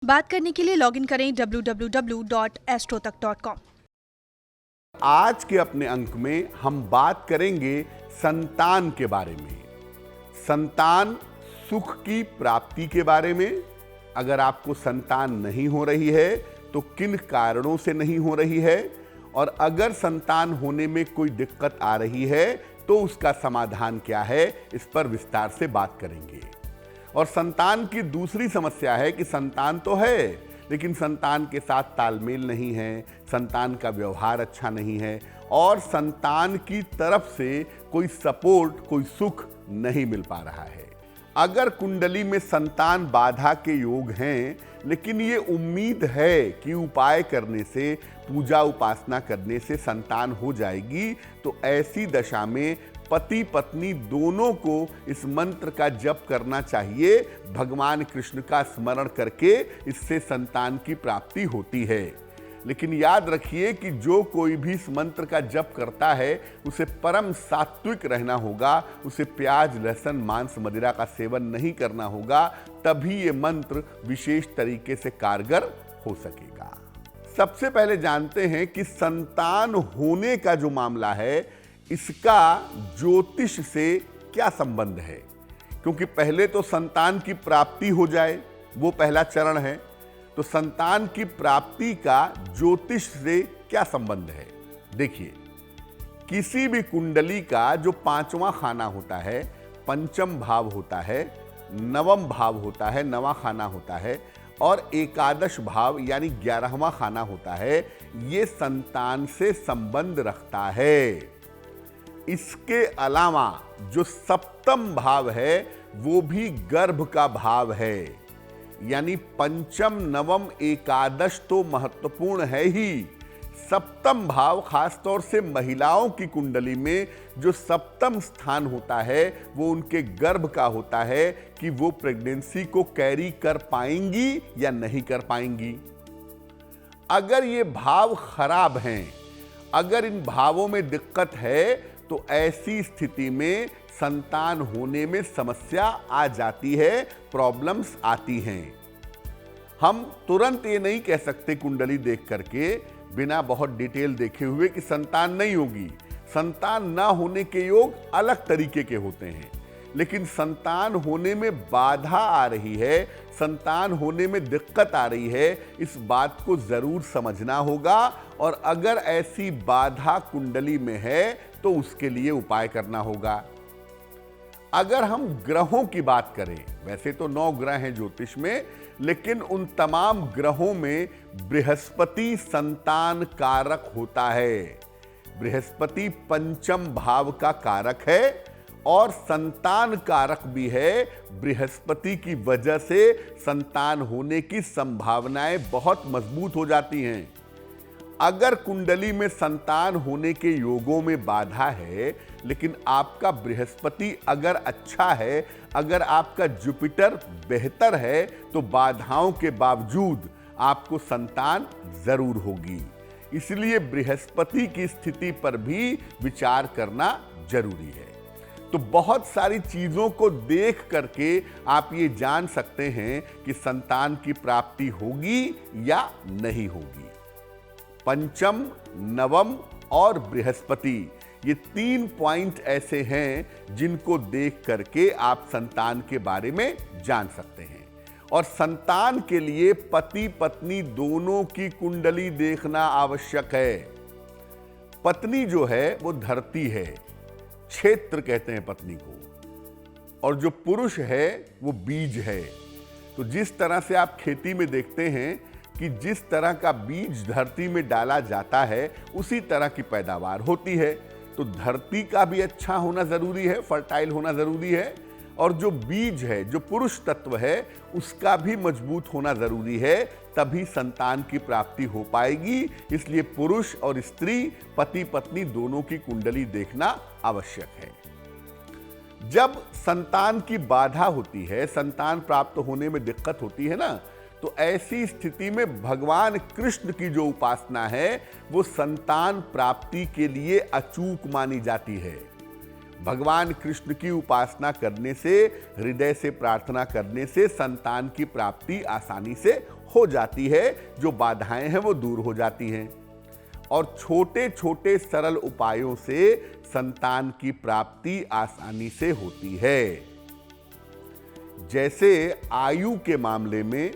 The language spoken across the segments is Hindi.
बात करने के लिए लॉगिन करें www.astrotak.com। आज के अपने अंक में हम बात करेंगे संतान के बारे में। संतान सुख की प्राप्ति के बारे में। अगर आपको संतान नहीं हो रही है तो किन कारणों से नहीं हो रही है, और अगर संतान होने में कोई दिक्कत आ रही है तो उसका समाधान क्या है, इस पर विस्तार से बात करेंगे। और संतान की दूसरी समस्या है कि संतान तो है लेकिन संतान के साथ तालमेल नहीं है, संतान का व्यवहार अच्छा नहीं है और संतान की तरफ से कोई सपोर्ट, कोई सुख नहीं मिल पा रहा है। अगर कुंडली में संतान बाधा के योग हैं लेकिन ये उम्मीद है कि उपाय करने से, पूजा उपासना करने से संतान हो जाएगी, तो ऐसी दशा में पति पत्नी दोनों को इस मंत्र का जप करना चाहिए। भगवान कृष्ण का स्मरण करके इससे संतान की प्राप्ति होती है। लेकिन याद रखिए कि जो कोई भी इस मंत्र का जप करता है उसे परम सात्विक रहना होगा, उसे प्याज, लहसुन, मांस, मदिरा का सेवन नहीं करना होगा, तभी ये मंत्र विशेष तरीके से कारगर हो सकेगा। सबसे पहले जानते हैं कि संतान होने का जो मामला है इसका ज्योतिष से क्या संबंध है, क्योंकि पहले तो संतान की प्राप्ति हो जाए, वो पहला चरण है। तो संतान की प्राप्ति का ज्योतिष से क्या संबंध है? देखिए, किसी भी कुंडली का जो पांचवा खाना होता है, पंचम भाव होता है, नवम भाव होता है, नवा खाना होता है, और एकादश भाव यानी 11वां खाना होता है, ये संतान से संबंध रखता है। इसके अलावा जो सप्तम भाव है वो भी गर्भ का भाव है, यानी पंचम, नवम, एकादश तो महत्वपूर्ण है ही। सप्तम भाव खासतौर से महिलाओं की कुंडली में जो सप्तम स्थान होता है वो उनके गर्भ का होता है कि वो प्रेगनेंसी को कैरी कर पाएंगी या नहीं कर पाएंगी। अगर ये भाव खराब हैं, अगर इन भावों में दिक्कत है तो ऐसी स्थिति में संतान होने में समस्या आ जाती है, प्रॉब्लम्स आती हैं। हम तुरंत ये नहीं कह सकते कुंडली देख करके, बिना बहुत डिटेल देखे हुए, कि संतान नहीं होगी। संतान ना होने के योग अलग तरीके के होते हैं, लेकिन संतान होने में बाधा आ रही है, संतान होने में दिक्कत आ रही है, इस बात को जरूर समझना होगा। और अगर ऐसी बाधा कुंडली में है तो उसके लिए उपाय करना होगा। अगर हम ग्रहों की बात करें, वैसे तो 9 ग्रह हैं ज्योतिष में, लेकिन उन तमाम ग्रहों में बृहस्पति संतान कारक होता है। बृहस्पति पंचम भाव का कारक है और संतान कारक भी है। बृहस्पति की वजह से संतान होने की संभावनाएं बहुत मजबूत हो जाती हैं। अगर कुंडली में संतान होने के योगों में बाधा है, लेकिन आपका बृहस्पति अगर अच्छा है, अगर आपका जुपिटर बेहतर है, तो बाधाओं के बावजूद आपको संतान जरूर होगी। इसलिए बृहस्पति की स्थिति पर भी विचार करना जरूरी है। तो बहुत सारी चीजों को देख करके आप ये जान सकते हैं कि संतान की प्राप्ति होगी या नहीं होगी। पंचम, नवम और बृहस्पति, ये 3 पॉइंट ऐसे हैं जिनको देख करके आप संतान के बारे में जान सकते हैं। और संतान के लिए पति पत्नी दोनों की कुंडली देखना आवश्यक है। पत्नी जो है वो धरती है, क्षेत्र कहते हैं पत्नी को, और जो पुरुष है वो बीज है। तो जिस तरह से आप खेती में देखते हैं कि जिस तरह का बीज धरती में डाला जाता है उसी तरह की पैदावार होती है। तो धरती का भी अच्छा होना जरूरी है, फर्टाइल होना जरूरी है, और जो बीज है, जो पुरुष तत्व है, उसका भी मजबूत होना जरूरी है, तभी संतान की प्राप्ति हो पाएगी। इसलिए पुरुष और स्त्री, पति पत्नी दोनों की कुंडली देखना आवश्यक है। जब संतान की बाधा होती है, संतान प्राप्त होने में दिक्कत होती है ना, तो ऐसी स्थिति में भगवान कृष्ण की जो उपासना है वो संतान प्राप्ति के लिए अचूक मानी जाती है। भगवान कृष्ण की उपासना करने से, हृदय से प्रार्थना करने से संतान की प्राप्ति आसानी से हो जाती है। जो बाधाएं हैं वो दूर हो जाती हैं और छोटे छोटे सरल उपायों से संतान की प्राप्ति आसानी से होती है। जैसे आयु के मामले में,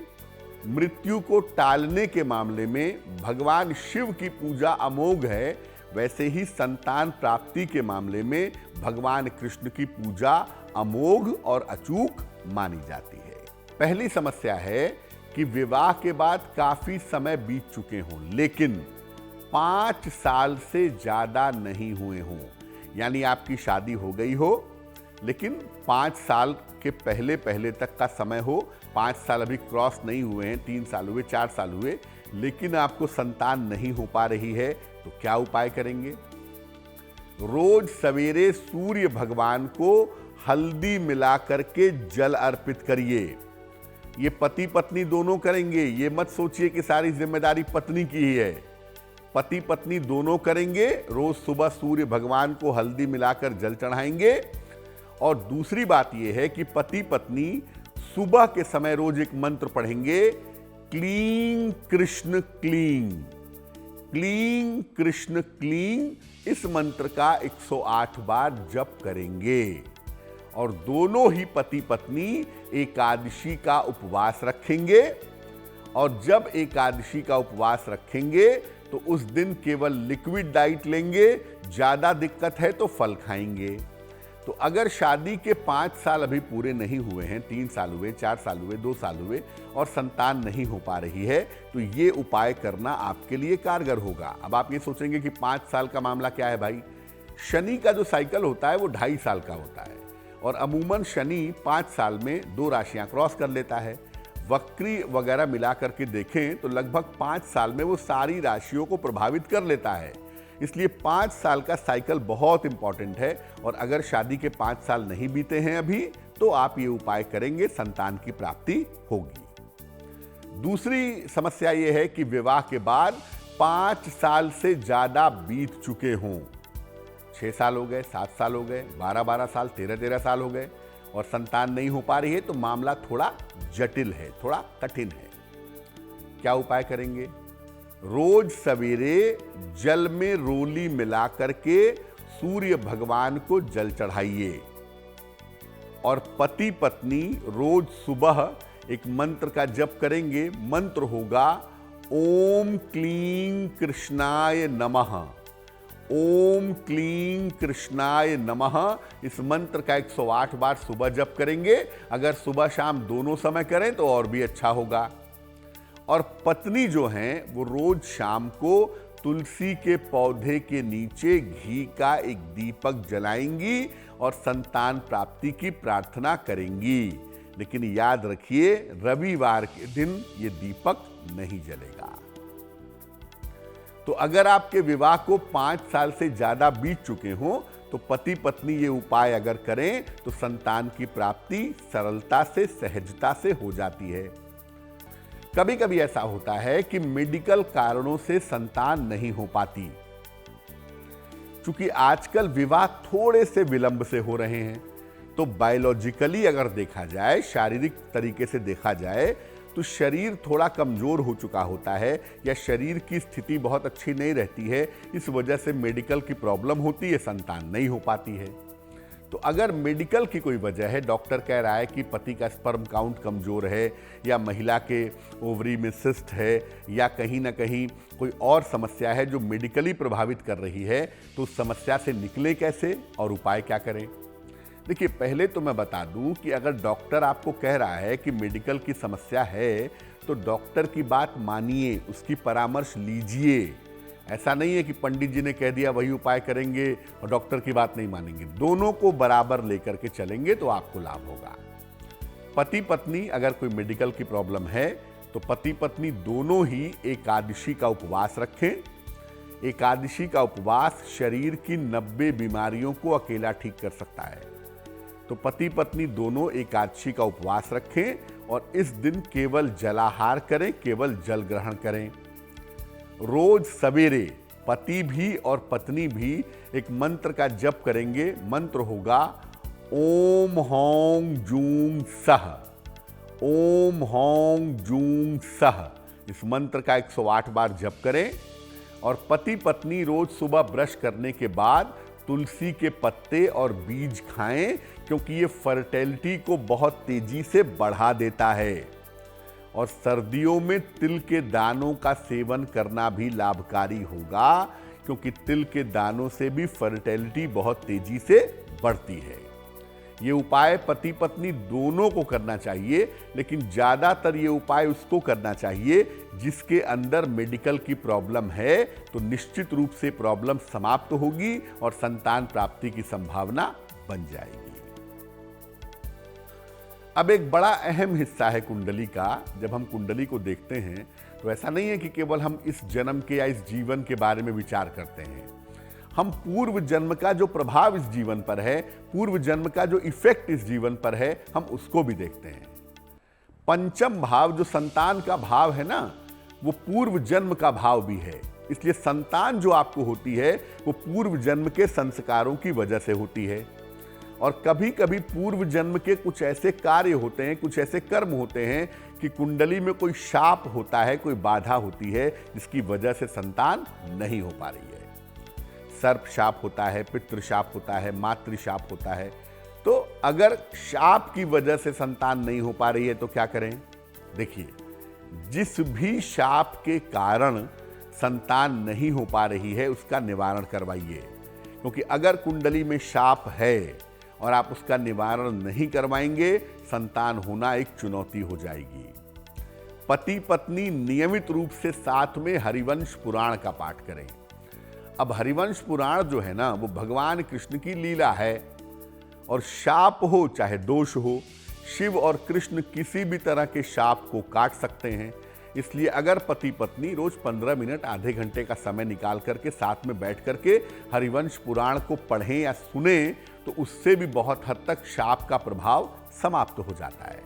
मृत्यु को टालने के मामले में भगवान शिव की पूजा अमोघ है, वैसे ही संतान प्राप्ति के मामले में भगवान कृष्ण की पूजा अमोघ और अचूक मानी जाती है। पहली समस्या है कि विवाह के बाद काफी समय बीत चुके हों लेकिन 5 साल से ज्यादा नहीं हुए हों, यानी आपकी शादी हो गई हो लेकिन 5 साल के पहले पहले तक का समय हो, 5 साल अभी क्रॉस नहीं हुए हैं, 3 साल हुए, 4 साल हुए, लेकिन आपको संतान नहीं हो पा रही है, तो क्या उपाय करेंगे? रोज सवेरे सूर्य भगवान को हल्दी मिला करके जल अर्पित करिए। ये पति पत्नी दोनों करेंगे, ये मत सोचिए कि सारी जिम्मेदारी पत्नी की ही है। पति पत्नी दोनों करेंगे, रोज सुबह सूर्य भगवान को हल्दी मिलाकर जल चढ़ाएंगे। और दूसरी बात यह है कि पति पत्नी सुबह के समय रोज एक मंत्र पढ़ेंगे, क्लीं कृष्ण क्लीं, क्लीं कृष्ण क्लीं। इस मंत्र का 108 बार जप करेंगे और दोनों ही पति पत्नी एकादशी का उपवास रखेंगे। और जब एकादशी का उपवास रखेंगे तो उस दिन केवल लिक्विड डाइट लेंगे, ज्यादा दिक्कत है तो फल खाएंगे। तो अगर शादी के 5 साल अभी पूरे नहीं हुए हैं, 3 साल हुए, 4 साल हुए, 2 साल हुए और संतान नहीं हो पा रही है, तो ये उपाय करना आपके लिए कारगर होगा। अब आप ये सोचेंगे कि 5 साल का मामला क्या है भाई? शनि का जो साइकिल होता है वो 2.5 साल का होता है और अमूमन शनि 5 साल में 2 राशियां क्रॉस कर लेता है। वक्री वगैरह मिला करके देखें तो लगभग 5 साल में वो सारी राशियों को प्रभावित कर लेता है। इसलिए 5 साल का साइकिल बहुत इंपॉर्टेंट है और अगर शादी के 5 साल नहीं बीते हैं अभी, तो आप ये उपाय करेंगे, संतान की प्राप्ति होगी। दूसरी समस्या ये है कि विवाह के बाद 5 साल से ज्यादा बीत चुके हों, 6 साल हो गए, 7 साल हो गए, 12 साल, 13 साल हो गए और संतान नहीं हो पा रही है, तो मामला थोड़ा जटिल है, थोड़ा कठिन है। क्या उपाय करेंगे? रोज सवेरे जल में रोली मिला करके सूर्य भगवान को जल चढ़ाइए और पति पत्नी रोज सुबह एक मंत्र का जप करेंगे। मंत्र होगा ओम क्लीं कृष्णाय नमः, ओम क्लीं कृष्णाय नमः। इस मंत्र का 108 बार सुबह जप करेंगे। अगर सुबह शाम दोनों समय करें तो और भी अच्छा होगा। और पत्नी जो हैं वो रोज शाम को तुलसी के पौधे के नीचे घी का एक दीपक जलाएंगी और संतान प्राप्ति की प्रार्थना करेंगी। लेकिन याद रखिए, रविवार के दिन ये दीपक नहीं जलेगा। तो अगर आपके विवाह को 5 साल से ज्यादा बीत चुके हों तो पति पत्नी ये उपाय अगर करें तो संतान की प्राप्ति सरलता से, सहजता से हो जाती है। कभी कभी ऐसा होता है कि मेडिकल कारणों से संतान नहीं हो पाती। चूंकि आजकल विवाह थोड़े से विलंब से हो रहे हैं, तो बायोलॉजिकली अगर देखा जाए, शारीरिक तरीके से देखा जाए, तो शरीर थोड़ा कमजोर हो चुका होता है या शरीर की स्थिति बहुत अच्छी नहीं रहती है। इस वजह से मेडिकल की प्रॉब्लम होती है, संतान नहीं हो पाती है। तो अगर मेडिकल की कोई वजह है, डॉक्टर कह रहा है कि पति का स्पर्म काउंट कमजोर है या महिला के ओवरी में सिस्ट है या कहीं ना कहीं कोई और समस्या है जो मेडिकली प्रभावित कर रही है, तो उस समस्या से निकले कैसे और उपाय क्या करें? देखिए, पहले तो मैं बता दूं कि अगर डॉक्टर आपको कह रहा है कि मेडिकल की समस्या है, तो डॉक्टर की बात मानिए, उसकी परामर्श लीजिए। ऐसा नहीं है कि पंडित जी ने कह दिया वही उपाय करेंगे और डॉक्टर की बात नहीं मानेंगे। दोनों को बराबर लेकर के चलेंगे तो आपको लाभ होगा। पति पत्नी अगर कोई मेडिकल की प्रॉब्लम है तो पति पत्नी दोनों ही एकादशी का उपवास रखें। एकादशी का उपवास शरीर की 90 बीमारियों को अकेला ठीक कर सकता है। तो पति पत्नी दोनों एकादशी का उपवास रखें और इस दिन केवल जलाहार करें, केवल जल ग्रहण करें। रोज सवेरे पति भी और पत्नी भी एक मंत्र का जप करेंगे। मंत्र होगा ओम हौं जूं सह, ओम हौं जूं सह। इस मंत्र का 108 बार जप करें और पति पत्नी रोज सुबह ब्रश करने के बाद तुलसी के पत्ते और बीज खाएं, क्योंकि ये फर्टिलिटी को बहुत तेजी से बढ़ा देता है। और सर्दियों में तिल के दानों का सेवन करना भी लाभकारी होगा, क्योंकि तिल के दानों से भी फर्टिलिटी बहुत तेजी से बढ़ती है। ये उपाय पति पत्नी दोनों को करना चाहिए, लेकिन ज़्यादातर ये उपाय उसको करना चाहिए जिसके अंदर मेडिकल की प्रॉब्लम है, तो निश्चित रूप से प्रॉब्लम समाप्त होगी और संतान प्राप्ति की संभावना बन जाएगी। अब एक बड़ा अहम हिस्सा है कुंडली का। जब हम कुंडली को देखते हैं तो ऐसा नहीं है कि केवल हम इस जन्म के या इस जीवन के बारे में विचार करते हैं। हम पूर्व जन्म का जो प्रभाव इस जीवन पर है, पूर्व जन्म का जो इफेक्ट इस जीवन पर है, हम उसको भी देखते हैं। पंचम भाव जो संतान का भाव है ना, वो पूर्व जन्म का भाव भी है। इसलिए संतान जो आपको होती है वो पूर्व जन्म के संस्कारों की वजह से होती है। और कभी कभी पूर्व जन्म के कुछ ऐसे कार्य होते हैं, कुछ ऐसे कर्म होते हैं कि कुंडली में कोई शाप होता है, कोई बाधा होती है, जिसकी वजह से संतान नहीं हो पा रही है। सर्प शाप होता है, पितृ शाप होता है, मातृ शाप होता है। तो अगर शाप की वजह से संतान नहीं हो पा रही है तो क्या करें? देखिए, जिस भी शाप के कारण संतान नहीं हो पा रही है उसका निवारण करवाइए। क्योंकि अगर कुंडली में शाप है और आप उसका निवारण नहीं करवाएंगे, संतान होना एक चुनौती हो जाएगी। पति पत्नी नियमित रूप से साथ में हरिवंश पुराण का पाठ करें। अब हरिवंश पुराण जो है ना, वो भगवान कृष्ण की लीला है। और शाप हो चाहे दोष हो, शिव और कृष्ण किसी भी तरह के शाप को काट सकते हैं। इसलिए अगर पति पत्नी रोज 15 मिनट आधे घंटे का समय निकाल करके साथ में बैठ करके हरिवंश पुराण को पढ़ें या सुने, तो उससे भी बहुत हद तक शाप का प्रभाव समाप्त हो जाता है।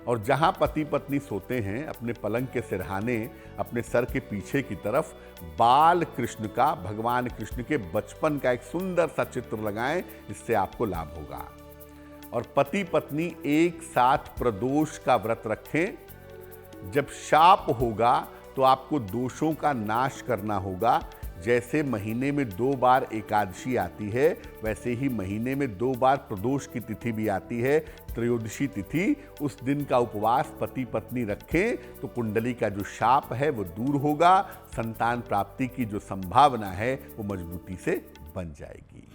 और जहां पति पत्नी सोते हैं, अपने पलंग के सिरहाने अपने सर के पीछे की तरफ बाल कृष्ण का, भगवान कृष्ण के बचपन का एक सुंदर सा चित्र लगाएं, इससे आपको लाभ होगा। और पति पत्नी एक साथ प्रदोष का व्रत रखें। जब शाप होगा तो आपको दोषों का नाश करना होगा। जैसे महीने में 2 बार एकादशी आती है, वैसे ही महीने में 2 बार प्रदोष की तिथि भी आती है, त्रयोदशी तिथि। उस दिन का उपवास पति पत्नी रखें तो कुंडली का जो शाप है वो दूर होगा। संतान प्राप्ति की जो संभावना है वो मजबूती से बन जाएगी।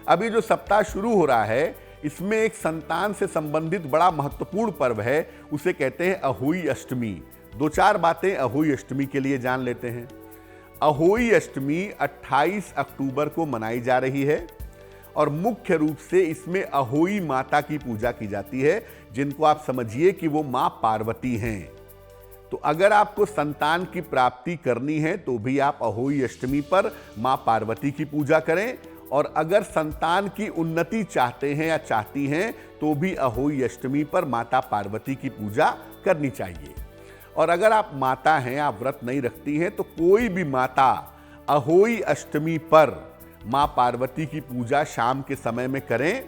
अभी जो सप्ताह शुरू हो रहा है, इसमें एक संतान से संबंधित बड़ा महत्वपूर्ण पर्व है, उसे कहते हैं अहोई अष्टमी। 2-4 बातें अहोई अष्टमी के लिए जान लेते हैं। अहोई अष्टमी 28 अक्टूबर को मनाई जा रही है और मुख्य रूप से इसमें अहोई माता की पूजा की जाती है, जिनको आप समझिए कि वो मां पार्वती हैं। तो अगर आपको संतान की प्राप्ति करनी है तो भी आप अहोई अष्टमी पर मां पार्वती की पूजा करें। और अगर संतान की उन्नति चाहते हैं या चाहती हैं तो भी अहोई अष्टमी पर माता पार्वती की पूजा करनी चाहिए। और अगर आप माता हैं, आप व्रत नहीं रखती हैं, तो कोई भी माता अहोई अष्टमी पर मां पार्वती की पूजा शाम के समय में करें।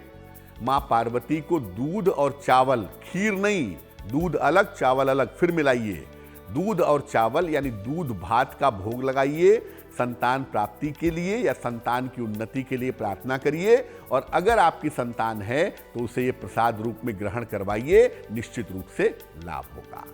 मां पार्वती को दूध और चावल, खीर नहीं, दूध अलग चावल अलग, फिर मिलाइए, दूध और चावल यानी दूध भात का भोग लगाइए। संतान प्राप्ति के लिए या संतान की उन्नति के लिए प्रार्थना करिए। और अगर आपकी संतान है तो उसे ये प्रसाद रूप में ग्रहण करवाइए, निश्चित रूप से लाभ होगा।